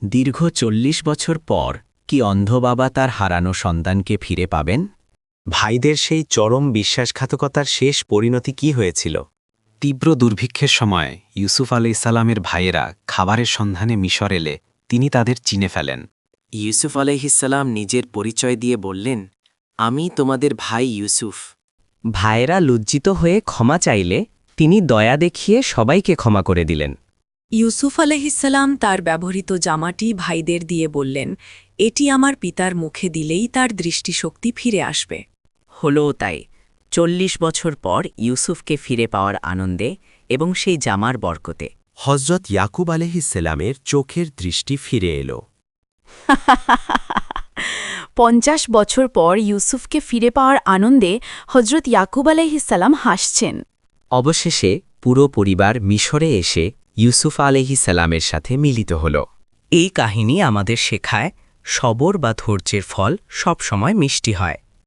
দীর্ঘ ৪০ বছর পর কি অন্ধ বাবা তার হারানো সন্তানকে ফিরে পাবেন? ভাইদের সেই চরম বিশ্বাসঘাতকতার শেষ পরিণতি কি হয়েছিল? তীব্র দুর্ভিক্ষের সময় ইউসুফ আলাইহিসসালামের ভাইয়েরা খাবারের সন্ধানে মিশর এলে তিনি তাদের চিনে ফেলেন। ইউসুফ আলাইহিসসালাম নিজের পরিচয় দিয়ে বললেন, আমি তোমাদের ভাই ইউসুফ। ভাইয়েরা লজ্জিত হয়ে ক্ষমা চাইলে তিনি দয়া দেখিয়ে সবাইকে ক্ষমা করে দিলেন। ইউসুফ আলাইহিসসালাম তার ব্যবহৃত জামাটি ভাইদের দিয়ে বললেন, এটি আমার পিতার মুখে দিলেই তার দৃষ্টিশক্তি ফিরে আসবে। হলো তাই ৪০ বছর পর ইউসুফকে ফিরে পাওয়ার আনন্দে এবং সেই জামার বরকতে হজরত ইয়াকুব আলাইহিসসালামের চোখের দৃষ্টি ফিরে এলো। ৫০ বছর পর ইউসুফকে ফিরে পাওয়ার আনন্দে হজরত ইয়াকুব আলাইহিসসালাম হাসছেন। অবশেষে পুরো পরিবার মিশরে এসে ইউসুফ আলাইহিসসালামের সাথে মিলিত হল। এই কাহিনী আমাদের শেখায় সবর বা ধৈর্যের ফল সবসময় মিষ্টি হয়।